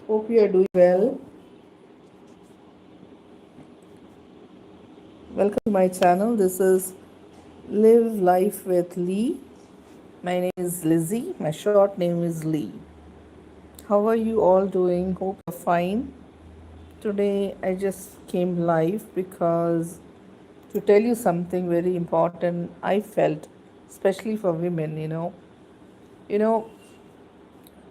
Hope you are doing well. Welcome to my channel. This is Live Life with Lee. My name is Lizzie. My short name is Lee. How are you all doing? Hope you're fine. Today I just came live because to tell you something very important I felt, especially for women, You know,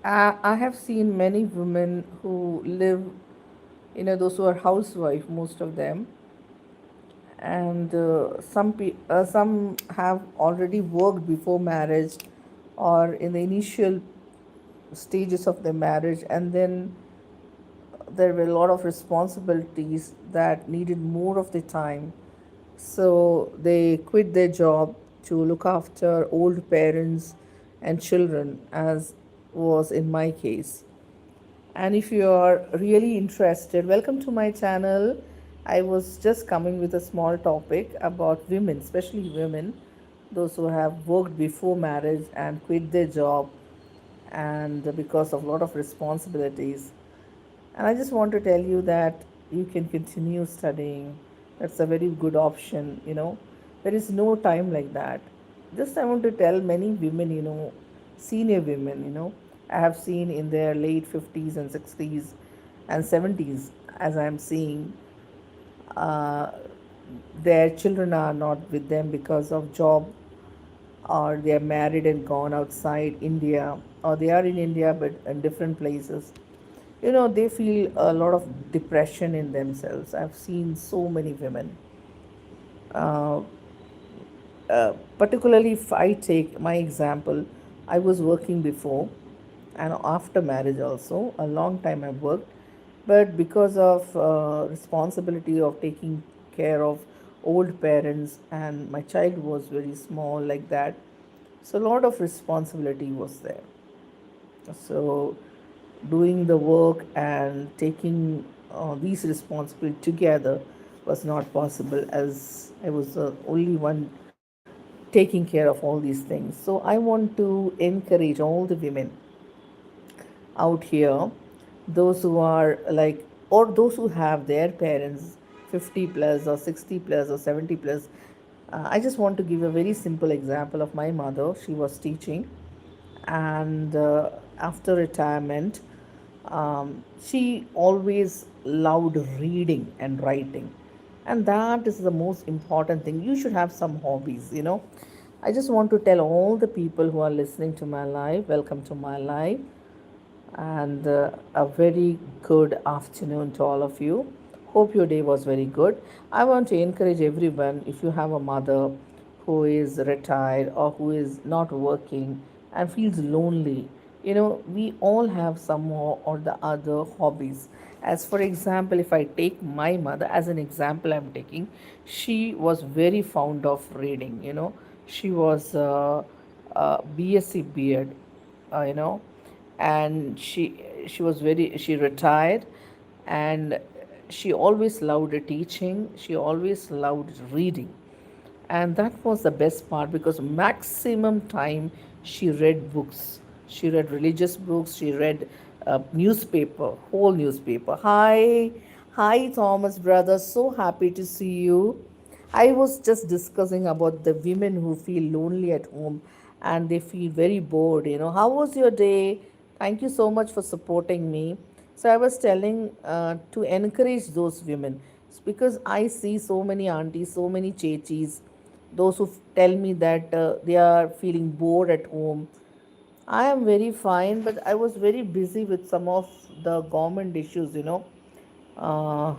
I have seen many women who live, those who are housewife, most of them, and some have already worked before marriage or in the initial stages of their marriage, and then there were a lot of responsibilities that needed more of the time, so they quit their job to look after old parents and children, as was in my case. And if you are really interested, welcome to my channel. I was just coming with a small topic about women, especially women, those who have worked before marriage and quit their job and because of a lot of responsibilities. And I just want to tell you that you can continue studying. That's a very good option. There is no time like that. Just I want to tell many women, senior women, I have seen in their late 50s and 60s and 70s, as I'm seeing, uh, their children are not with them because of job, or they are married and gone outside India, or they are in India but in different places. They feel a lot of depression in themselves. I've seen so many women. Uh, Particularly, if I take my example, I was working before and after marriage also. A long time I've worked, but because of responsibility of taking care of old parents, and my child was very small like that, so a lot of responsibility was there. So doing the work and taking these responsibilities together was not possible, as I was the only one taking care of all these things. So I want to encourage all the women out here, those who are like, or those who have their parents 50 plus or 60 plus or 70 plus. I just want to give a very simple example of my mother. She was teaching, and after retirement, she always loved reading and writing, and that is the most important thing. You should have some hobbies. I just want to tell all the people who are listening to my live, welcome to my live, and a very good afternoon to all of you. Hope your day was very good. I want to encourage everyone, if you have a mother who is retired or who is not working and feels lonely, we all have some or the other hobbies. As for example, if I take my mother as an example, I'm taking, she was very fond of reading. She was BSc B.Ed, you know and she was very, she retired, and she always loved teaching, she always loved reading, and that was the best part, because maximum time she read books. She read religious books, she read newspaper, whole newspaper. Hi Thomas brother, so happy to see you. I was just discussing about the women who feel lonely at home and they feel very bored. How was your day? Thank you so much for supporting me. So I was telling to encourage those women, because I see so many aunties, so many chechis, those who tell me that they are feeling bored at home. I am very fine, but I was very busy with some of the government issues. Uh,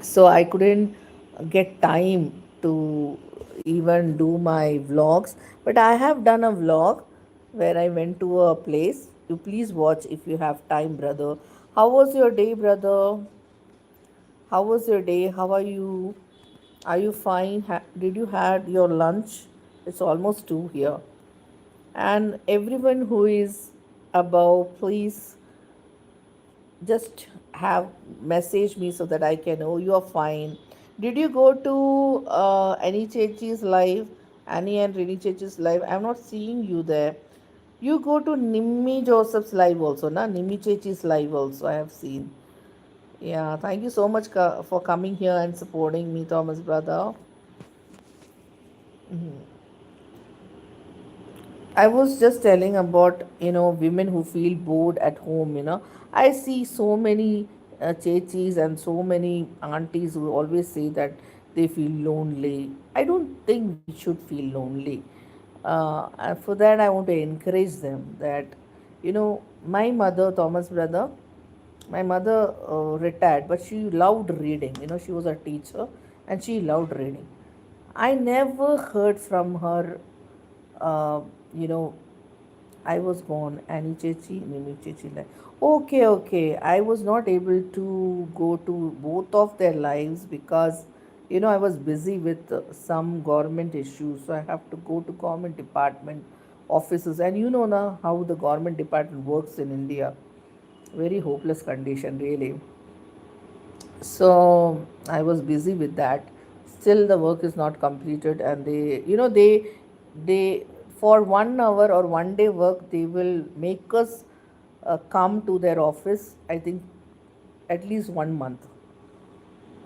so I couldn't get time to even do my vlogs. But I have done a vlog where I went to a place. You please watch if you have time, brother. How was your day, brother? How was your day? How are you? Are you fine? Did you had your lunch? It's almost 2 here. And everyone who is above, please just have message me so that I can know you are fine. Did you go to Annie Chechi's live? Annie and Rini Chechi's live? I'm not seeing you there. You go to Nimmi Joseph's live also, na? Nimmi Chechi's live also, I have seen. Yeah, thank you so much for coming here and supporting me, Thomas brother. I was just telling about, women who feel bored at home, I see so many chechis and so many aunties who always say that they feel lonely. I don't think we should feel lonely. And for that, I want to encourage them that, my mother, Thomas brother, my mother retired, but she loved reading. She was a teacher and she loved reading. I never heard from her, uh, you know, I was born Annie Chechi, Mimi Chechi. Okay, okay. I was not able to go to both of their lives because, I was busy with some government issues. So I have to go to government department offices. And you know now how the government department works in India. Very hopeless condition, really. So I was busy with that. Still the work is not completed, and they for 1 hour or 1 day work they will make us come to their office, I think at least 1 month.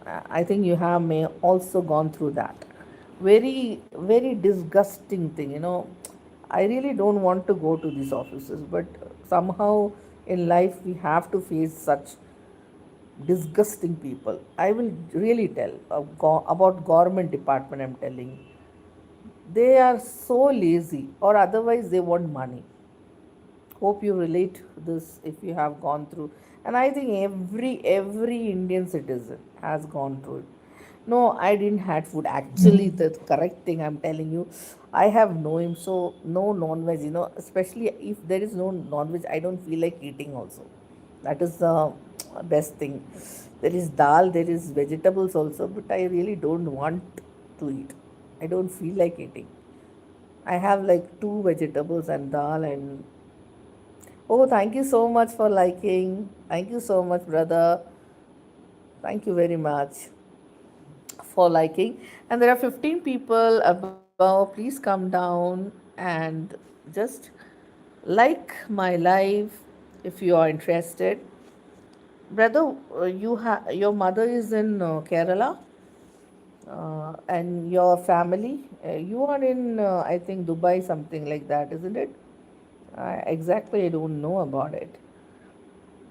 I think you have may also gone through that. Very, very disgusting thing, I really don't want to go to these offices, but somehow in life we have to face such disgusting people. I will really tell about government department. I'm telling, they are so lazy, or otherwise they want money. Hope you relate this if you have gone through. And I think every Indian citizen has gone through it. No, I didn't had food. Actually, the correct thing I'm telling you, I have no him, so no non-veg. Especially if there is no non-veg, I don't feel like eating also. That is the best thing. There is dal, there is vegetables also, but I really don't want to eat. I don't feel like eating. I have like two vegetables and dal and oh, thank you so much for liking. Thank you so much, brother. Thank you very much for liking. And there are 15 people above. Please come down and just like my live if you are interested. Brother, your mother is in Kerala, and your family. You are in, I think, Dubai, something like that, isn't it? Exactly, I don't know about it.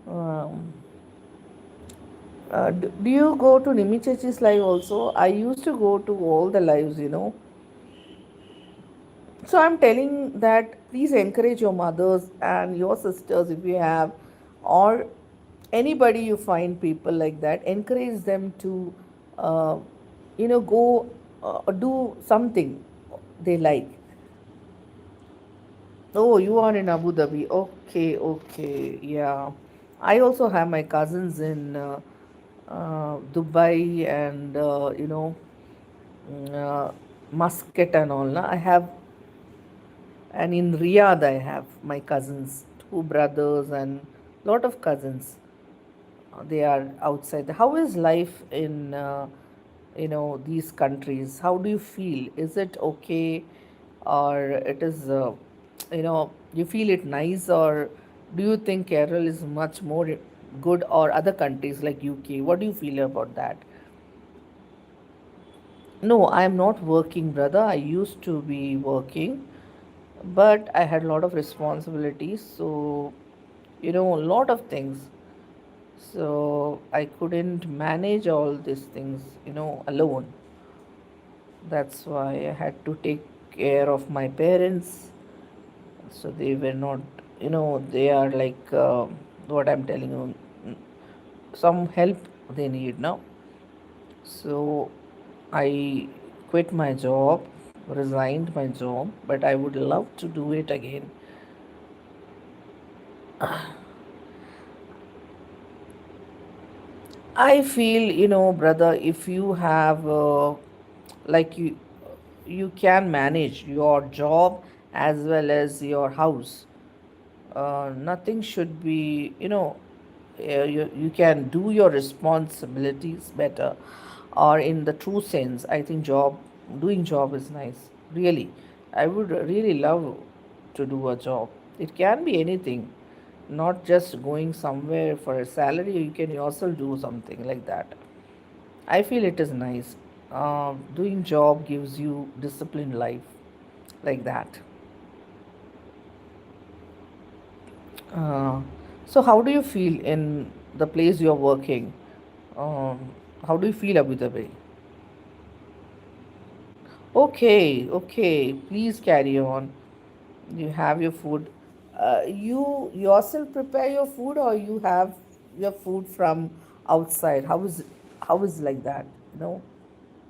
Um, do you go to Nimichechi's live also? I used to go to all the lives. So I'm telling that please encourage your mothers and your sisters if you have, or anybody you find people like that, encourage them to, uh, go do something they like. Oh, you are in Abu Dhabi. Okay, okay, yeah. I also have my cousins in Dubai and Muscat and all. Na? I have, and in Riyadh I have my cousins, two brothers and lot of cousins. They are outside. How is life in these countries? How do you feel? Is it okay, or it is you feel it nice, or do you think Kerala is much more good, or other countries like UK? What do you feel about that? No, I am not working, brother. I used to be working, but I had a lot of responsibilities, so a lot of things. So I couldn't manage all these things, alone. That's why I had to take care of my parents. So they were not, they are like what I'm telling you, some help they need now. So I quit my job, resigned my job, but I would love to do it again. I feel, brother, if you have, like you can manage your job as well as your house. Nothing should be, you can do your responsibilities better, or in the true sense. I think doing job is nice. Really, I would really love to do a job. It can be anything, not just going somewhere for a salary. You can yourself do something like that. I feel it is nice. Doing job gives you disciplined life like that. Uh, so how do you feel in the place you are working? Um, how do you feel, Abu Dhabi? Okay, okay. Please carry on. You have your food. You yourself prepare your food, or you have your food from outside? How is like that? You know,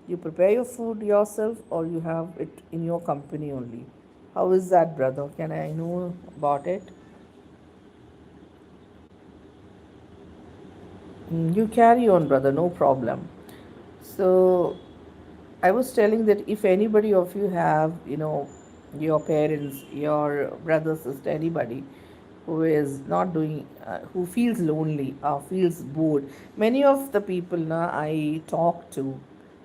you prepare your food yourself, or you have it in your company only? How is that, brother? Can I know about it? You carry on, brother. No problem. So I was telling that if anybody of you have, your parents, your brother, sister, anybody who is not doing, who feels lonely or feels bored, many of the people now I talk to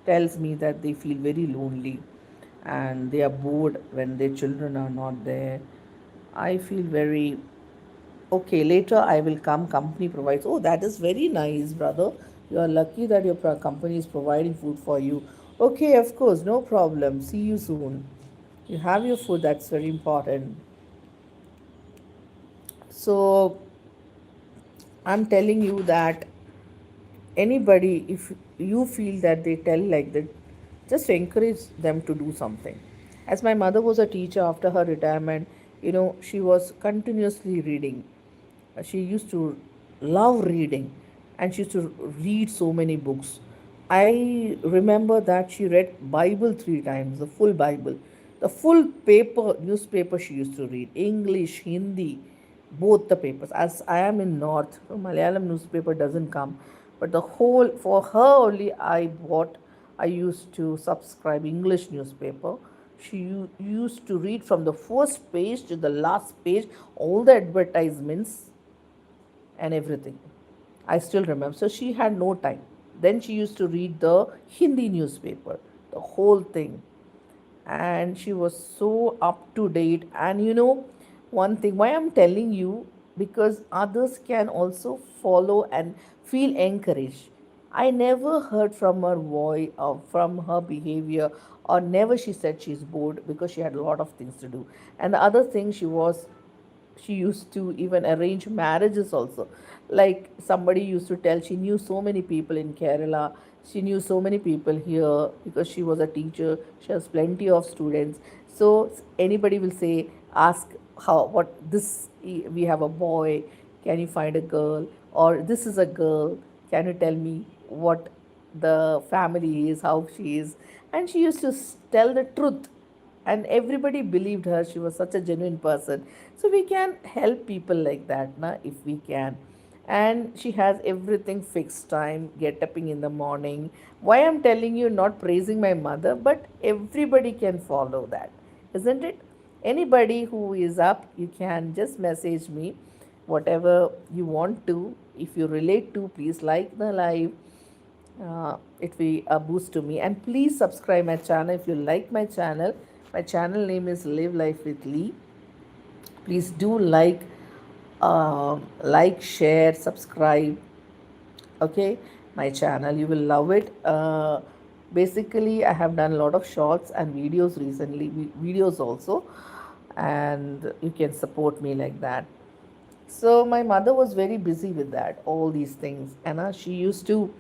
tells me that they feel very lonely and they are bored when their children are not there. I feel very okay. Later I will come. Company provides. Oh, that is very nice, brother. You are lucky that your company is providing food for you. Okay, of course, no problem. See you soon. You have your food. That's very important. So I'm telling you that anybody, if you feel that they tell like that, just encourage them to do something. As my mother was a teacher after her retirement, she was continuously reading. She used to love reading, and she used to read so many books. I remember that she read Bible 3 times, the full Bible, the full paper newspaper. She used to read English, Hindi, both the papers. As I am in North, so Malayalam newspaper doesn't come, but the whole, for her only I used to subscribe English newspaper. She used to read from the first page to the last page, all the advertisements and everything. I still remember. So she had no time. Then she used to read the Hindi newspaper, the whole thing. And she was so up to date. And one thing, why I'm telling you, because others can also follow and feel encouraged. I never heard from her voice or from her behavior, or never she said she's bored, because she had a lot of things to do. And the other thing, she used to even arrange marriages also. Like somebody used to tell, she knew so many people in Kerala, she knew so many people here, because she was a teacher, she has plenty of students. So anybody will say, ask, how, what this, we have a boy, can you find a girl, or this is a girl, can you tell me what the family is, how she is. And she used to tell the truth, and everybody believed her. She was such a genuine person. So we can help people like that, if we can. And she has everything fixed time, get upping in the morning. Why I'm telling you, not praising my mother, but everybody can follow that, isn't it? Anybody who is up, you can just message me whatever you want to. If you relate to, please like the live. It will be a boost to me. And please subscribe my channel if you like my channel. My channel name is Live Life with Lee. Please do like, share, subscribe. Okay, my channel, you will love it. Basically, I have done a lot of shorts and videos recently, videos also, and you can support me like that. So my mother was very busy with that, all these things, and she used to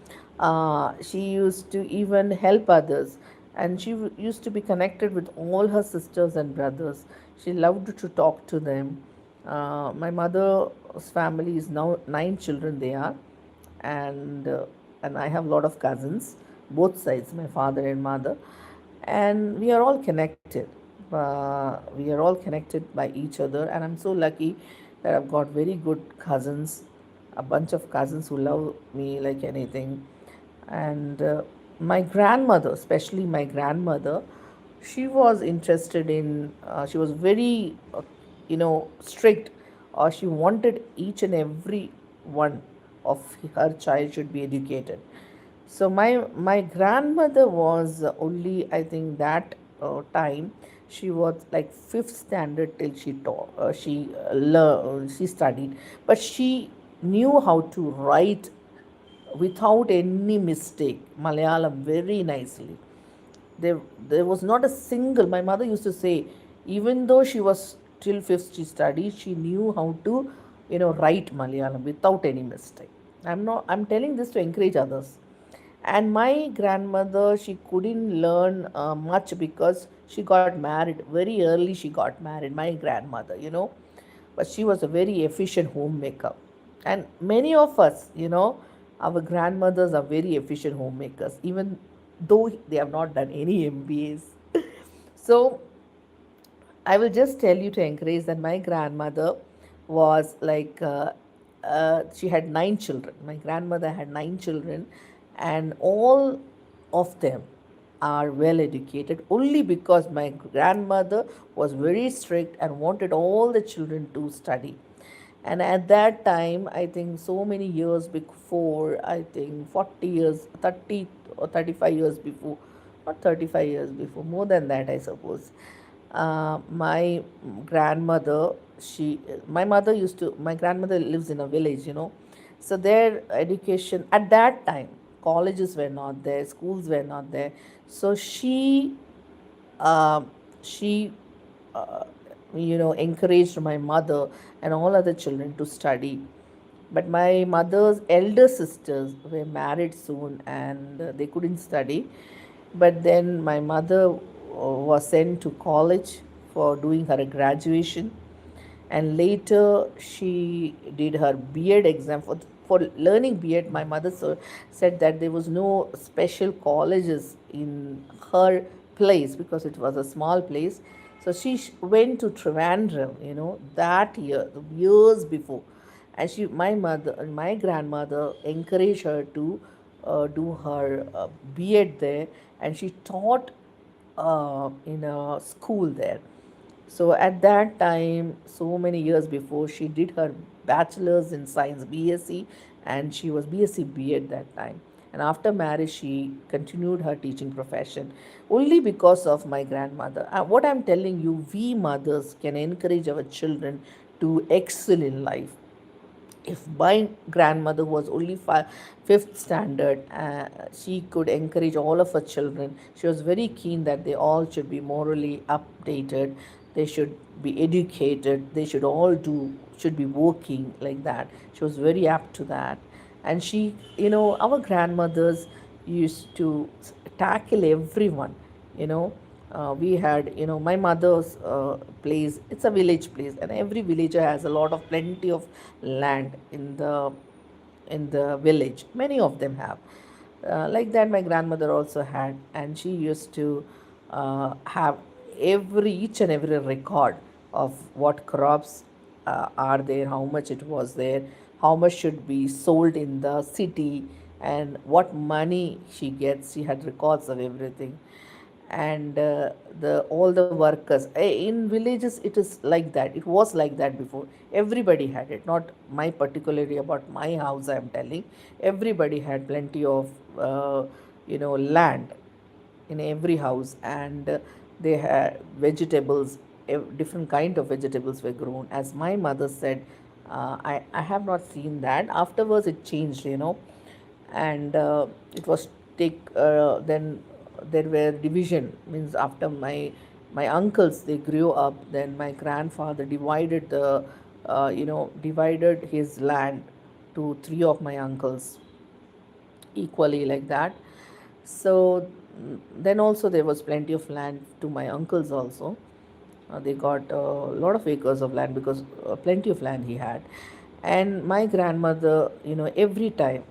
even help others, and she used to be connected with all her sisters and brothers. She loved to talk to them. My mother's family is now 9 children. They are, and I have a lot of cousins, both sides, my father and mother, and we are all connected. We are all connected by each other, and I'm so lucky that I've got very good cousins, a bunch of cousins who love me like anything. And my grandmother, especially my grandmother, she was interested in. She was very, strict, or she wanted each and every one of her child should be educated. So my grandmother was only, I think, that time She was like fifth standard till she taught. She studied, but she knew how to write without any mistake Malayalam very nicely. There was not a single. My mother used to say, even though she was till fifth she studied, she knew how to, write Malayalam without any mistake. I'm telling this to encourage others. And my grandmother, she couldn't learn much because she got married very early. She got married, my grandmother, but she was a very efficient homemaker. And many of us, our grandmothers are very efficient homemakers, even though they have not done any MBAs. So I will just tell you to encourage that my grandmother was like, she had 9 children. My grandmother had 9 children, and all of them are well educated only because my grandmother was very strict and wanted all the children to study. And at that time, I think so many years before, I think 40 years, 30 or 35 years before, not 35 years before, more than that, I suppose. My grandmother, my grandmother lives in a village, so their education at that time, colleges were not there, schools were not there. So um, she uh, encouraged my mother and all other children to study. But my mother's elder sisters were married soon, and they couldn't study. But then my mother was sent to college for doing her graduation, and later she did her B.Ed exam. For learning B.Ed, my mother said that there was no special colleges in her place because it was a small place. So she went to Trivandrum, that year, years before. And my grandmother encouraged her to do her B.Ed there, and she taught in a school there. So at that time, so many years before, she did her bachelor's in science, BSc, and she was BSc B at that time. And after marriage, she continued her teaching profession only because of my grandmother. What I'm telling you, we mothers can encourage our children to excel in life. If my grandmother was only fifth standard, she could encourage all of her children. She was very keen that they all should be morally updated, they should be educated, they should be working like that. She was very apt to that. And she, our grandmothers used to tackle everyone, you know we had, my mother's place, it's a village place, and every villager has a lot of plenty of land in the village. Many of them have, like that my grandmother also had. And she used to have each and every record of what crops are there, how much it was there, how much should be sold in the city, and what money she gets. She had records of everything. And the all the workers, in villages it is like that, it was like that before. Everybody had it, not my particularly about my house, I am telling. Everybody had plenty of land in every house. And they had vegetables, different kind of vegetables were grown. As my mother said, I have not seen that. Afterwards it changed, and it was take then there were division, means after my uncles they grew up, then my grandfather divided his land to three of my uncles equally, like that. So then also there was plenty of land to my uncles also. They got a lot of acres of land because plenty of land he had. And my grandmother, every time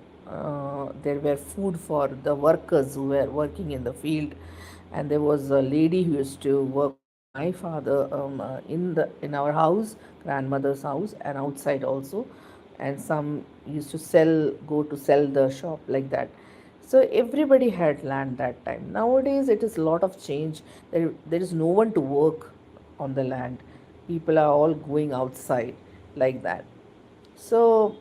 there were food for the workers who were working in the field. And there was a lady who used to work for my father, in our house, grandmother's house, and outside also. And some used to go to sell the shop, like that. So everybody had land that time. Nowadays it is a lot of change. There is no one to work on the land. People are all going outside, like that. So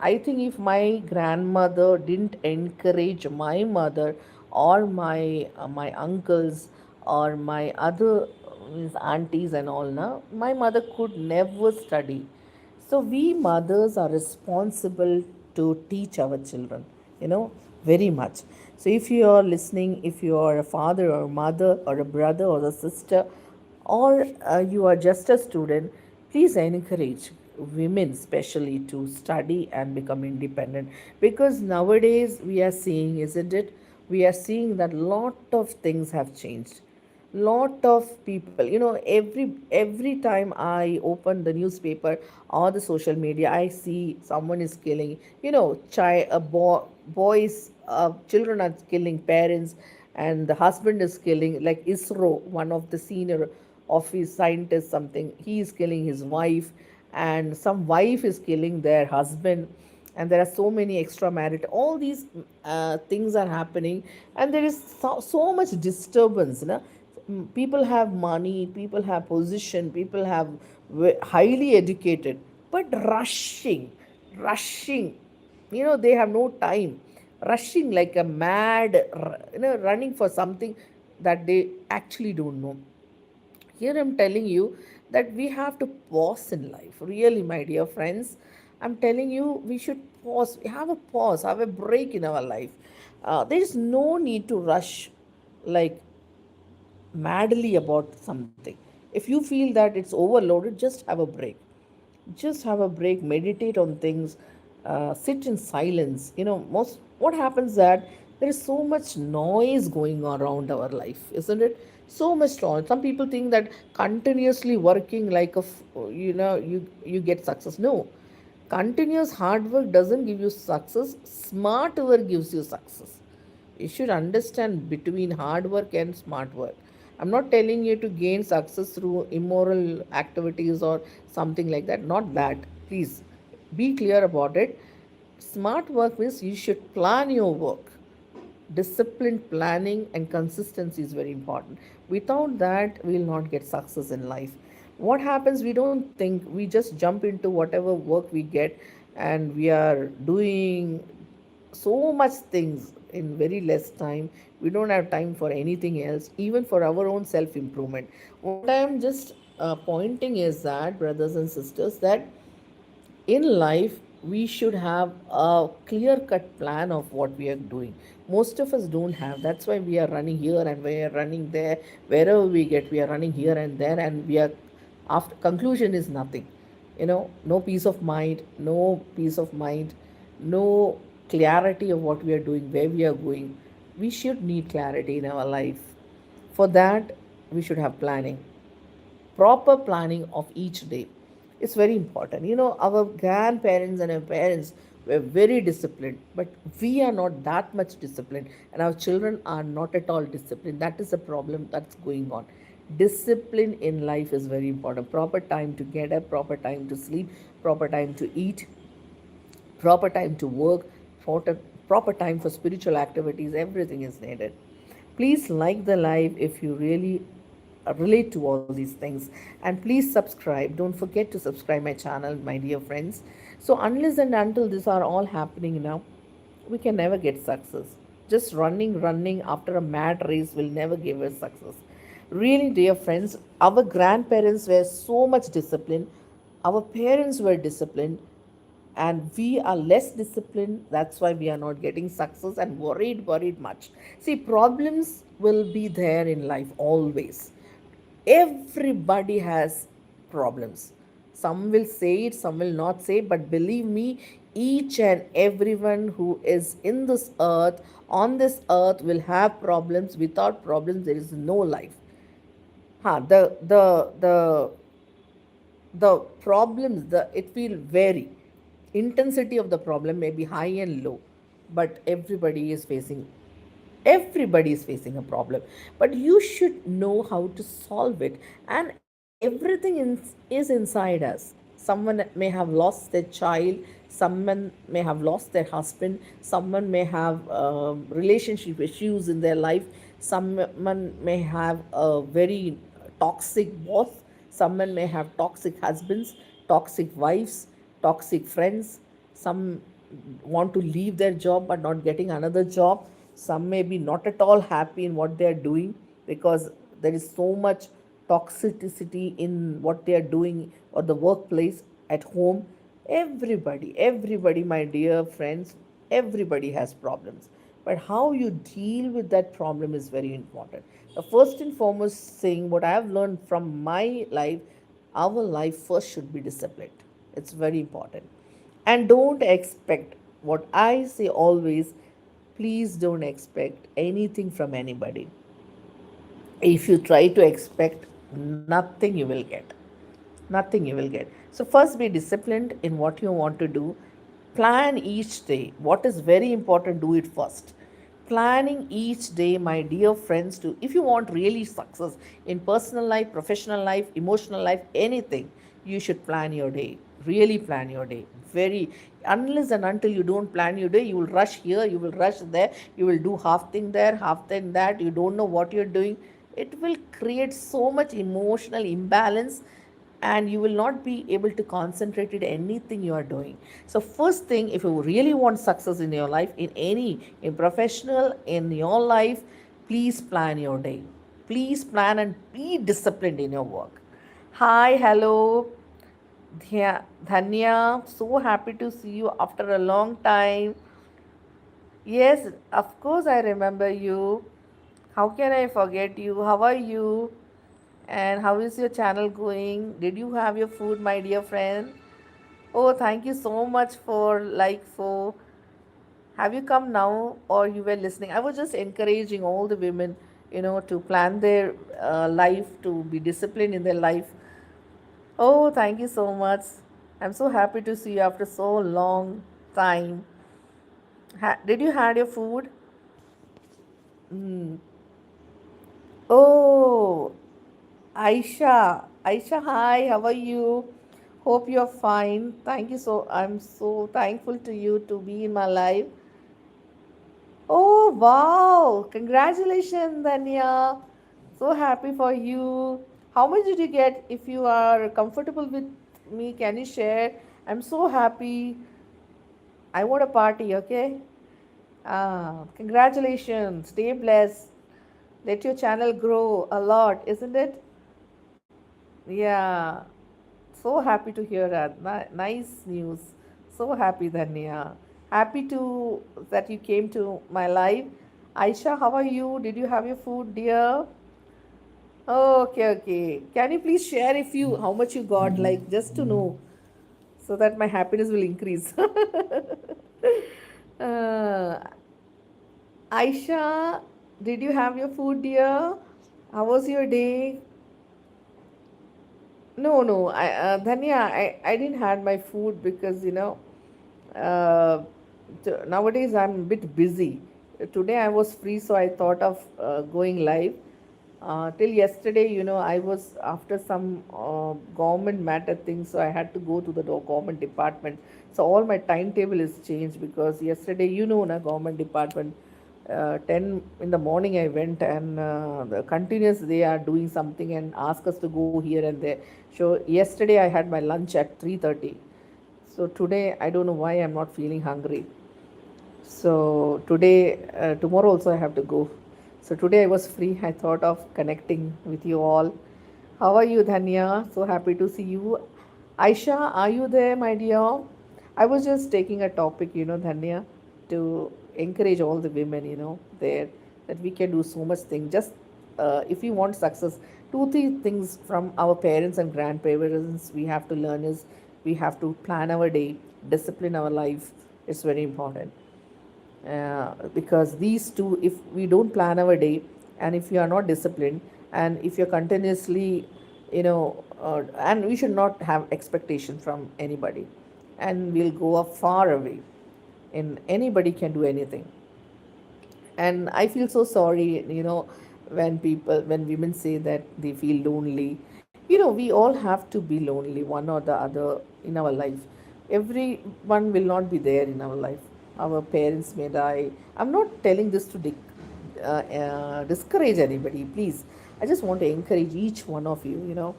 I think if my grandmother didn't encourage my mother or my uncles or my other means aunties and all now, my mother could never study. So we mothers are responsible to teach our children, you know, very much. So if you are listening, if you are a father or a mother or a brother or a sister, or you are just a student, please encourage women especially to study and become independent, because nowadays we are seeing, isn't it, we are seeing that lot of things have changed. Lot of people, you know, every time I open the newspaper or the social media, I see someone is killing, you know, child, boys, children are killing parents, and the husband is killing, like ISRO, one of the senior office scientists, something, he is killing his wife, and some wife is killing their husband, and there are so many extramarital, all these things are happening, and there is so much disturbance, you know. People have money, people have position, people have highly educated, but rushing, you know, they have no time, rushing like a mad, you know, running for something that they actually don't know. Here I'm telling you that we have to pause in life, really, my dear friends. I'm telling you, we should pause, have a pause, have a break in our life. There is no need to rush like madly about something. If you feel that it's overloaded, just have a break. Just have a break, meditate on things, sit in silence. You know, most what happens that there is so much noise going on around our life, isn't it? So much noise. Some people think that continuously working like you know, you get success. No, continuous hard work doesn't give you success. Smart work gives you success. You should understand between hard work and smart work. I'm not telling you to gain success through immoral activities or something like that. Not that. Please be clear about it. Smart work means you should plan your work. Disciplined planning and consistency is very important. Without that, we will not get success in life. What happens, we don't think, we just jump into whatever work we get, and we are doing so much things in very less time. We don't have time for anything else, even for our own self improvement. What I am just pointing is that, brothers and sisters, that in life we should have a clear cut plan of what we are doing. Most of us don't have. That's why we are running here and we are running there. Wherever we get, we are running here and there, and we are, after conclusion is nothing. You know, no peace of mind, no clarity of what we are doing, where we are going. We should need clarity in our life. For that, we should have planning, proper planning of each day. It's very important. You know, our grandparents and our parents were very disciplined, but we are not that much disciplined, and our children are not at all disciplined. That is a problem that's going on. Discipline in life is very important. Proper time to get up, proper time to sleep, proper time to eat, proper time to work, proper, proper time for spiritual activities, everything is needed. Please like the live if you really relate to all these things, and please subscribe. Don't forget to subscribe my channel, my dear friends. So unless and until these are all happening now, we can never get success. Just running after a mad race will never give us success. Really, dear friends, our grandparents were so much disciplined, our parents were disciplined, and we are less disciplined. That's why we are not getting success, and worried much. See, problems will be there in life always. Everybody has problems. Some will say it, some will not say, but believe me, each and everyone who is in this earth, on this earth, will have problems. Without problems, there is no life. The problems, the it will vary. Intensity of the problem may be high and low, but everybody is facing a problem. But you should know how to solve it, and everything is inside us. Someone may have lost their child, someone may have lost their husband, someone may have relationship issues in their life, someone may have a very toxic boss, someone may have toxic husbands, toxic wives, toxic friends. Some want to leave their job but not getting another job. Some may be not at all happy in what they are doing because there is so much toxicity in what they are doing or the workplace, at home. Everybody, my dear friends, everybody has problems. But how you deal with that problem is very important. The first and foremost thing, what I have learned from my life, our life first should be disciplined. It's very important. And don't expect, what I say always, please don't expect anything from anybody. If you try to expect, nothing you will get. Nothing you will get. So first, be disciplined in what you want to do. Plan each day. What is very important, do it first. Planning each day, my dear friends, to if you want really success in personal life, professional life, emotional life, anything, you should plan your day. Really plan your day. Very, unless and until you don't plan your day, you will rush here, you will rush there, you will do half thing there, half thing that, you don't know what you're doing. It will create so much emotional imbalance, and you will not be able to concentrate in anything you are doing. So first thing, if you really want success in your life, in any, in professional, in your life, please plan your day. Please plan and be disciplined in your work. Hi, hello, Dhanya, so happy to see you after a long time. Yes, of course I remember you. How can I forget you? How are you? And how is your channel going? Did you have your food, my dear friend? Oh, thank you so much for have you come now or you were listening? I was just encouraging all the women, to plan their life, to be disciplined in their life. Oh, thank you so much. I'm so happy to see you after so long time. Did you had your food? Mm. Oh, Aisha, hi, how are you? Hope you're fine. Thank you so. I'm so thankful to you to be in my life. Oh, wow. Congratulations, Danya. So happy for you. How much did you get? If you are comfortable with me, can you share? I'm so happy. I want a party, okay? Congratulations. Stay blessed. Let your channel grow a lot, isn't it? Yeah. So happy to hear that. Nice news. So happy, Dhanya. Happy to that you came to my live. Aisha, how are you? Did you have your food, dear? Oh, okay, okay. Can you please share if you how much you got, like just to know, so that my happiness will increase. uh, Aisha, did you have your food, dear? How was your day? No, no. Dhanya, I didn't had my food because uh, nowadays I'm a bit busy. Today I was free, so I thought of going live. Till yesterday, I was after some government matter things, so I had to go to the government department. So all my timetable is changed because yesterday, na government department, 10 in the morning I went, and the continuous they are doing something and ask us to go here and there. So yesterday I had my lunch at 3:30. So today I don't know why I'm not feeling hungry. So today, tomorrow also I have to go. So today I was free. I thought of connecting with you all. How are you, Dhanya? So happy to see you. Aisha, are you there, my dear? I was just taking a topic, Dhanya, to encourage all the women, there, that we can do so much thing. Just if we want success, two, three things from our parents and grandparents we have to learn is we have to plan our day, discipline our life. It's very important. Because these two, if we don't plan our day, and if you are not disciplined, and if you're continuously, and we should not have expectation from anybody, and we'll go up far away, and anybody can do anything. And I feel so sorry, when women say that they feel lonely. We all have to be lonely, one or the other, in our life. Everyone will not be there in our life. Our parents may die. I'm not telling this to discourage anybody, please. I just want to encourage each one of you,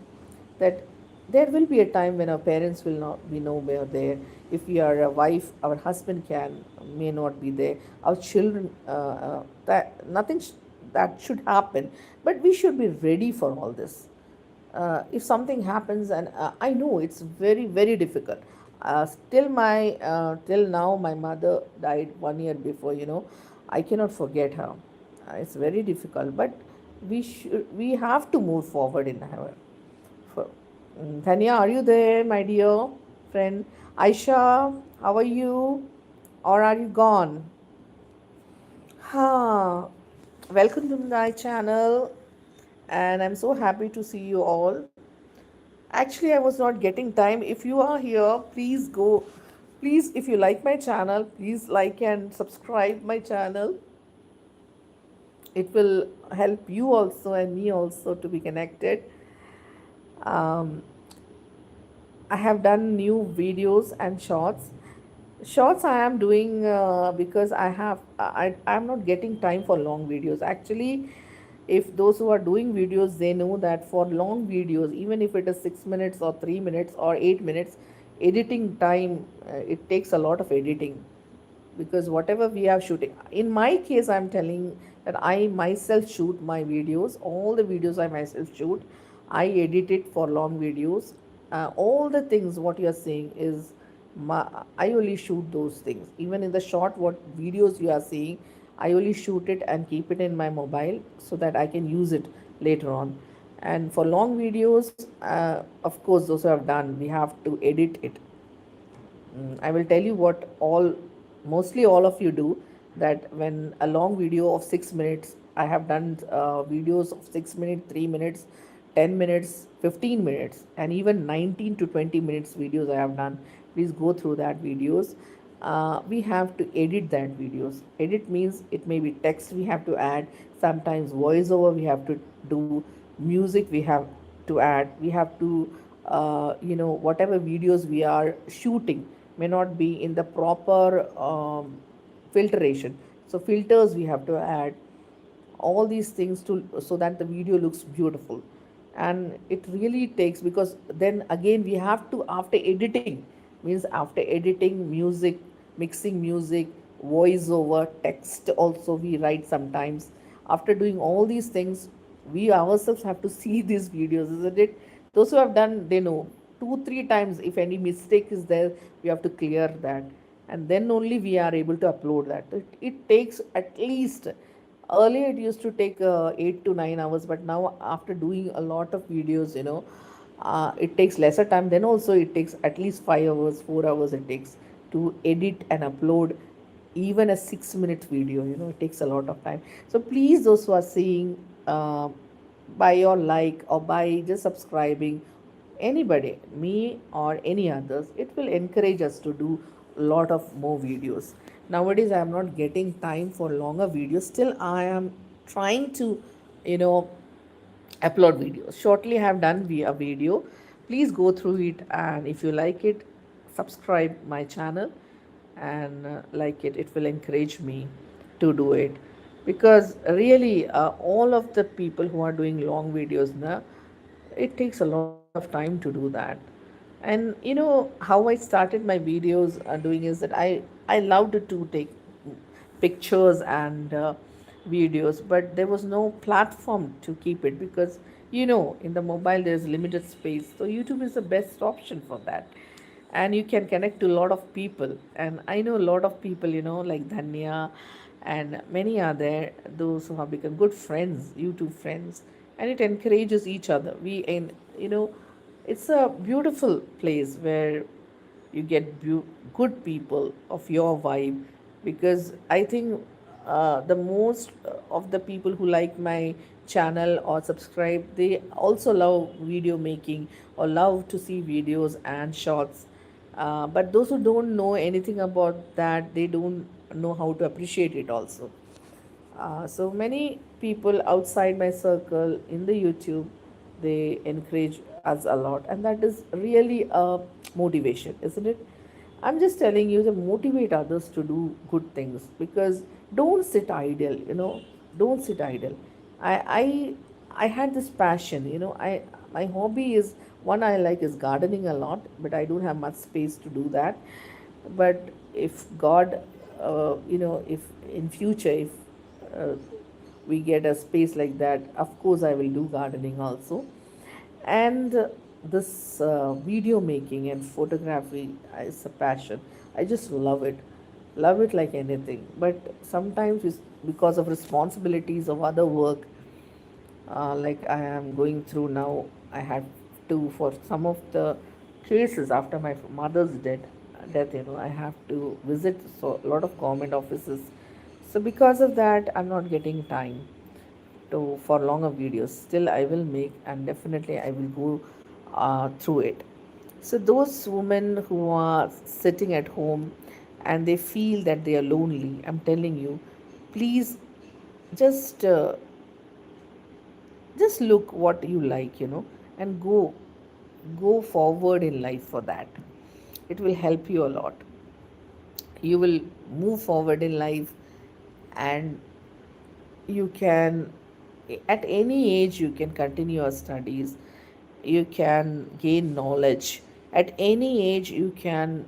that there will be a time when our parents will not be nowhere there. If we are a wife, our husband may not be there. Our children, that nothing that should happen. But we should be ready for all this. if something happens, and I know it's very very difficult. Till now my mother died 1 year before, I cannot forget her. It's very difficult, but we have to move forward in her. For, Tanya, are you there, my dear friend? Aisha, how are you? Or are you gone? Ha! Welcome to my channel, and I'm so happy to see you all. Actually, I was not getting time. If you are here, please go. Please, if you like my channel, please like and subscribe my channel. It will help you also and me also to be connected. Um, I have done new videos and shorts. Shorts I am doing because I'm not getting time for long videos. Actually, if those who are doing videos, they know that for long videos, even if it is 6 minutes or 3 minutes or 8 minutes, editing time, it takes a lot of editing, because whatever we are shooting, in my case I'm telling that I myself shoot my videos, all the videos I myself shoot, I edit it for long videos. All the things what you are saying is I only shoot those things. Even in the short what videos you are seeing, I only shoot it and keep it in my mobile so that I can use it later on. And for long videos, of course those who have done, we have to edit it. I will tell you what mostly all of you do, that when a long video of 6 minutes, I have done videos of 6 minutes, 3 minutes, 10 minutes, 15 minutes, and even 19 to 20 minutes videos I have done. Please go through that videos. We have to edit that videos. Edit means it may be text we have to add, sometimes voiceover we have to do, music we have to add, we have to whatever videos we are shooting may not be in the proper filtration, so filters we have to add, all these things to so that the video looks beautiful. And it really takes, because then again we have to, after editing, means after editing music, mixing music, voice over, text also we write sometimes. After doing all these things, we ourselves have to see these videos, isn't it? Those who have done, they know, 2 3 times if any mistake is there, we have to clear that, and then only we are able to upload that. It takes at least, earlier it used to take 8 to 9 hours, but now after doing a lot of videos, it takes lesser time. Then also it takes at least 5 hours, 4 hours it takes to edit and upload even a 6 minute video. It takes a lot of time. So please, those who are seeing, by your like or by just subscribing, anybody, me or any others, it will encourage us to do a lot of more videos. Nowadays I am not getting time for longer videos, still I am trying to you know upload videos. Shortly I have done a video. Please go through it, and if you like it, subscribe my channel, and like it will encourage me to do it. Because really, all of the people who are doing long videos now, it takes a lot of time to do that. And how I started my videos doing is that I loved to take pictures and videos, but there was no platform to keep it, because in the mobile there's limited space, so YouTube is the best option for that. And you can connect to a lot of people, and I know a lot of people, like Dhanya, and many are there, those who have become good friends, YouTube friends, and it encourages each other. It's a beautiful place where you get good people of your vibe. Because I think the most of the people who like my channel or subscribe, they also love video making or love to see videos and shorts. But those who don't know anything about that, they don't know how to appreciate it also. So many people outside my circle in the YouTube, they encourage us a lot, and that is really a motivation, isn't it? I'm just telling you to motivate others to do good things, because don't sit idle. Don't sit idle. I had this passion. My hobby is, one I like is gardening a lot, but I don't have much space to do that. But if God, if in future, if uh, we get a space like that, of course I will do gardening also. And this video making and photography is a passion. I just love it like anything. But sometimes because of responsibilities of other work, like I am going through now, I had to, for some of the cases after my mother's death, I have to visit so a lot of government offices. So because of that, I'm not getting time to for longer videos. Still, I will make, and definitely I will go through it. So those women who are sitting at home and they feel that they are lonely, I'm telling you, please just just look what you like, and go forward in life for that. It will help you a lot. You will move forward in life, and you can, at any age you can continue your studies, you can gain knowledge. At any age you can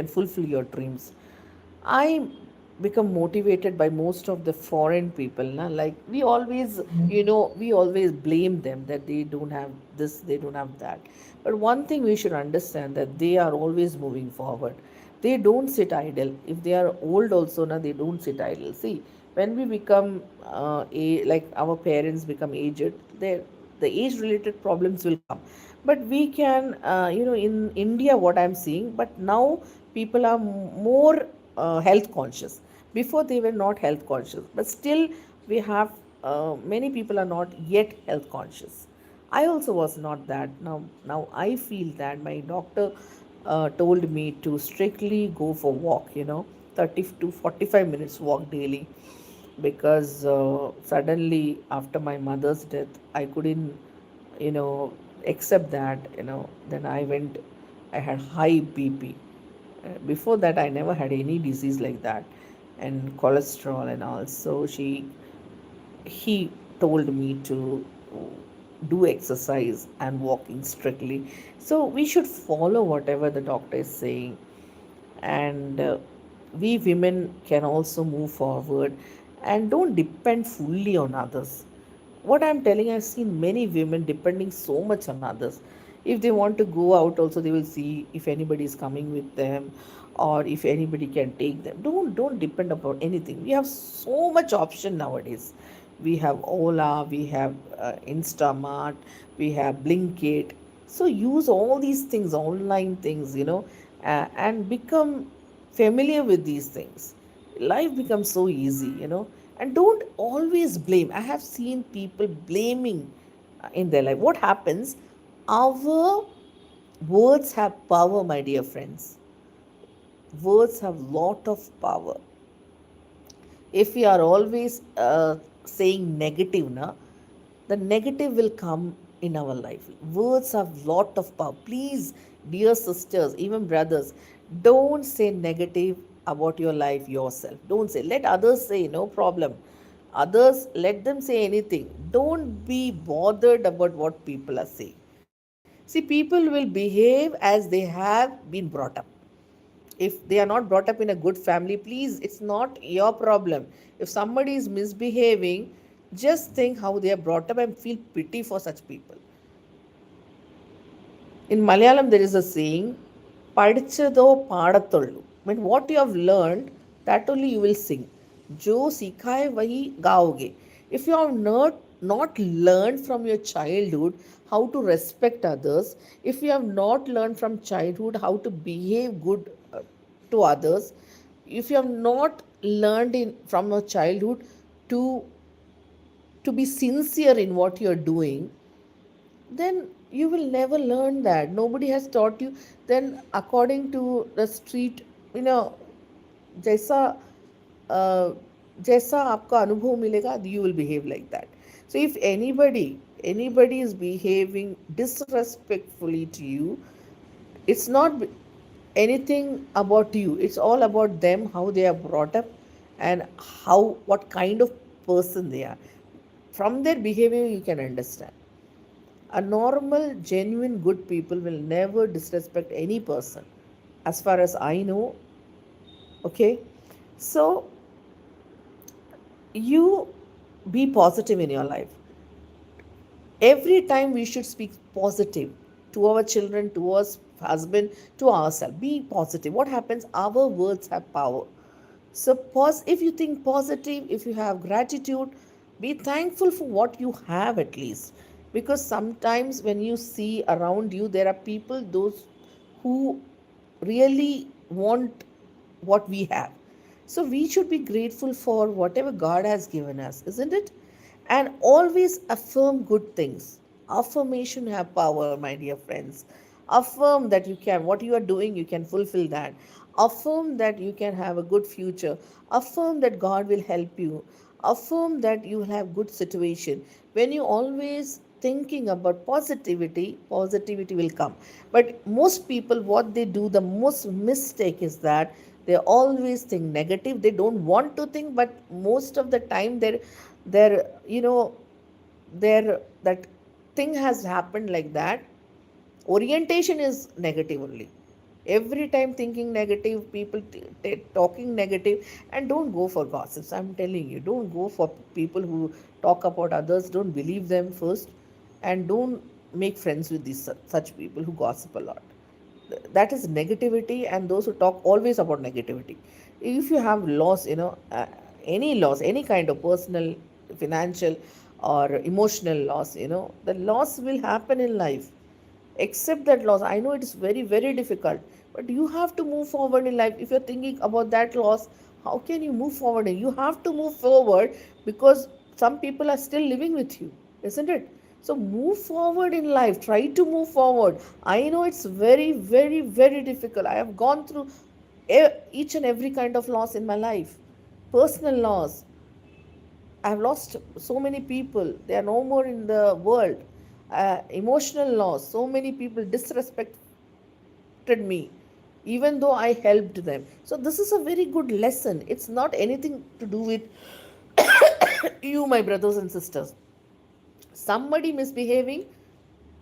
fulfill your dreams. I become motivated by most of the foreign people. Na? Like we always blame them that they don't have this, they don't have that. But one thing we should understand, that they are always moving forward. They don't sit idle. If they are old also, na, they don't sit idle. See, when we become like our parents become aged, the age related problems will come. But we can, in India, what I'm seeing, but now people are more health conscious. Before they were not health conscious, but still we have many people are not yet health conscious. I also was not that. Now I feel that my doctor told me to strictly go for walk. 30 to 45 minutes walk daily, because suddenly after my mother's death I couldn't accept that. Then I had high BP. Before that I never had any disease like that, and cholesterol and all. So he told me to do exercise and walking strictly. So we should follow whatever the doctor is saying. And we women can also move forward and don't depend fully on others. What I'm telling, I've seen many women depending so much on others. If they want to go out also, they will see if anybody is coming with them, or if anybody can take them. Don't depend upon anything. We have so much option nowadays. We have Ola, we have Instamart, we have Blinkit. So use all these things, online things, and become familiar with these things. Life becomes so easy. And don't always blame. I have seen people blaming in their life. What happens? Our words have power, my dear friends. Words have lot of power. If we are always saying negative, the negative will come in our life. Words have lot of power. Please, dear sisters, even brothers, don't say negative about your life yourself. Don't say. Let others say, no problem. Others, let them say anything. Don't be bothered about what people are saying. See, people will behave as they have been brought up. If they are not brought up in a good family, please, it's not your problem. If somebody is misbehaving, just think how they are brought up and feel pity for such people. In Malayalam there is a saying, പഠിച്ചതോ പാടത്തുള്ളൂ. I mean, what you have learned, that only you will sing. Jo sikhaye wahi gaoge. If you have not learned from your childhood how to respect others, if you have not learned from childhood how to behave good to others, if you have not learned from your childhood to be sincere in what you are doing, then you will never learn that. Nobody has taught you. Then according to the street, you know जैसा uh, जैसा आपका अनुभव मिलेगा, you will behave like that. So if anybody is behaving disrespectfully to you, it's not anything about you. It's all about them, how they are brought up, and how what kind of person they are. From their behavior you can understand. A normal, genuine, good people will never disrespect any person, as far as I know. Okay, so you be positive in your life. Every time we should speak positive to our children, to our husband, to ourselves. Be positive. What happens? Our words have power. So if you think positive, if you have gratitude, be thankful for what you have at least. Because sometimes when you see around you, there are people, those who really want what we have. So we should be grateful for whatever God has given us, isn't it? And always affirm good things. Affirmation have power, my dear friends. Affirm that you can, what you are doing, you can fulfill that. Affirm that you can have a good future. Affirm that God will help you. Affirm that you will have good situation. When you always thinking about positivity, positivity will come. But most people, what they do, the most mistake is that they always think negative. They don't want to think, but most of the time their their that thing has happened like that. Orientation is negative only. Every time thinking negative, people talking negative. And don't go for gossips, I'm telling you. Don't go for people who talk about others. Don't believe them first. And don't make friends with these such people who gossip a lot. That is negativity. And those who talk always about negativity. If you have loss, any loss, any kind of personal, financial, or emotional loss, the loss will happen in life. Accept that loss. I know it is very, very difficult, but you have to move forward in life. If you're thinking about that loss, how can you move forward? You have to move forward, because some people are still living with you, isn't it? So move forward in life. Try to move forward. I know it's very, very, very difficult. I have gone through each and every kind of loss in my life. Personal loss, I've lost so many people. They are no more in the world. Emotional loss. So many people disrespected me, even though I helped them. So this is a very good lesson. It's not anything to do with you, my brothers and sisters. Somebody misbehaving,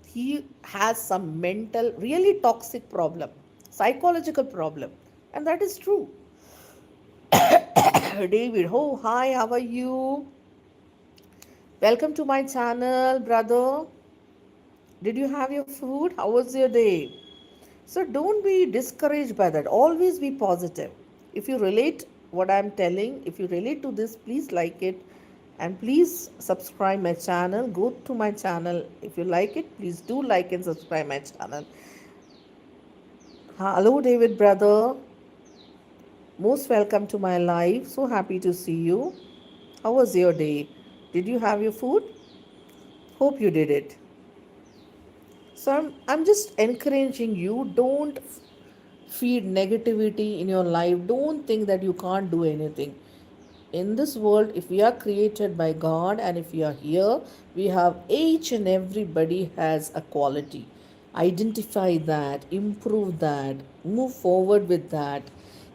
he has some mental, really toxic problem, psychological problem, and that is true. David, oh hi, how are you? Welcome to my channel, brother. Did you have your food? How was your day? So don't be discouraged by that. Always be positive. If you relate what I'm telling, if you relate to this, please like it and please subscribe my channel. Go to my channel. If you like it, please do like and subscribe my channel. Hello, David brother. Most welcome to my live. So happy to see you. How was your day? Did you have your food? Hope you did it. So I'm just encouraging you. Don't feed negativity in your life. Don't think that you can't do anything. In this world, if we are created by God and if we are here, we have each and everybody has a quality. Identify that, improve that, move forward with that.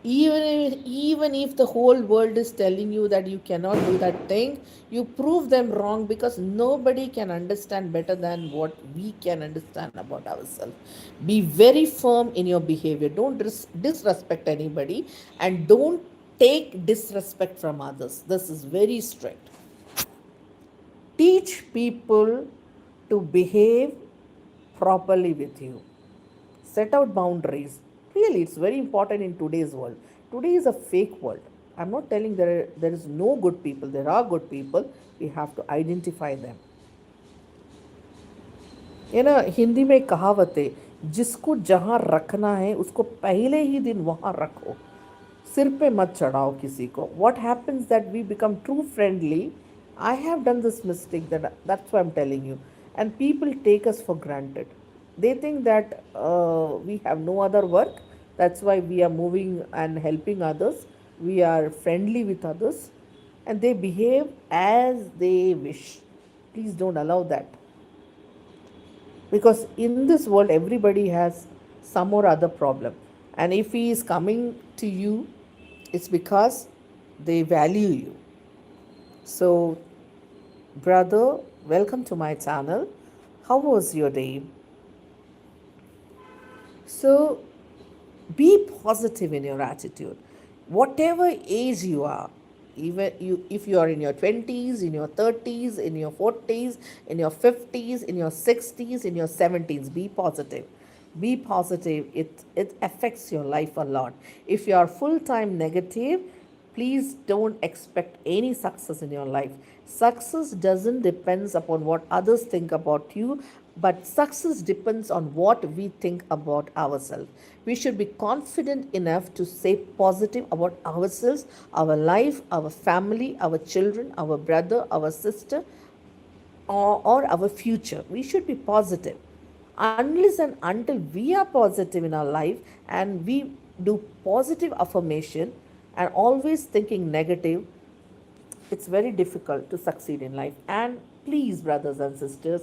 Even if the whole world is telling you that you cannot do that thing, you prove them wrong, because nobody can understand better than what we can understand about ourselves. Be very firm in your behavior. Don't disrespect anybody, and don't take disrespect from others. This is very strict. Teach people to behave properly with you. Set out boundaries. Really, it's very important in today's world. Today is a fake world. I'm not telling there is no good people. There are good people. We have to identify them. Hindi में कहावत है, जिसको जहाँ रखना है उसको पहले ही दिन वहाँ रखो, सिर पे मत चढ़ाओ किसी को. What happens that we become too friendly. I have done this mistake. That's why I'm telling you. And people take us for granted. They think that we have no other work. That's why we are moving and helping others. We are friendly with others, and they behave as they wish. Please don't allow that, because in this world everybody has some or other problem. And if he is coming to you, it's because they value you. So brother, welcome to my channel. How was your day? So be positive in your attitude. Whatever age you are, Even you, if you are in your 20s, in your 30s, in your 40s, in your 50s, in your 60s, in your 70s, be positive. Be positive. It affects your life a lot. If you are full time negative, please don't expect any success in your life. Success doesn't depends upon what others think about you, but success depends on what we think about ourselves. We should be confident enough to say positive about ourselves, our life, our family, our children, our brother, our sister, or our future. We should be positive. Unless and until we are positive in our life and we do positive affirmation and always thinking negative, it's very difficult to succeed in life. And please, brothers and sisters,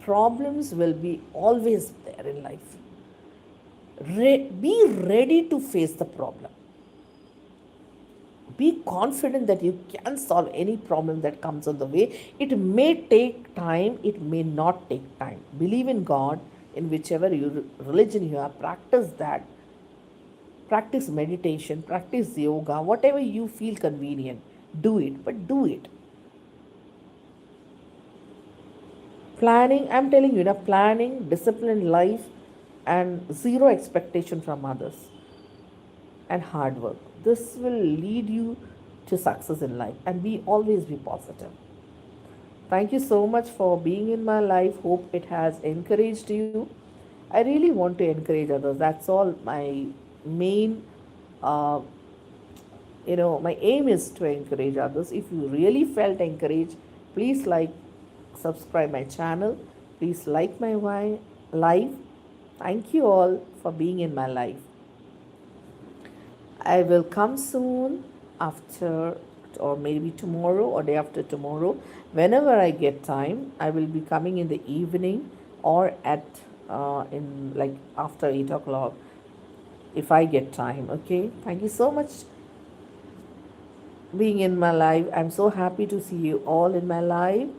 problems will be always there in life. Be ready to face the problem. Be confident that you can solve any problem that comes on the way. It may take time, it may not take time. Believe in God, in whichever religion you have, practice that. Practice meditation, practice yoga, whatever you feel convenient. Do it, but do it. Planning, I'm telling you, planning, disciplined life, and zero expectation from others, and hard work. This will lead you to success in life, and always be positive. Thank you so much for being in my life. Hope it has encouraged you. I really want to encourage others. That's all my main, uh, my aim is to encourage others. If you really felt encouraged, please subscribe my channel. Please like my live. Thank you all for being in my life. I will come soon after, or maybe tomorrow or day after tomorrow. Whenever I get time, I will be coming in the evening or in like after 8 o'clock if I get time. Okay. Thank you so much being in my life. I'm so happy to see you all in my life.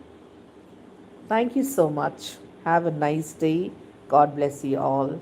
Thank you so much. Have a nice day. God bless you all.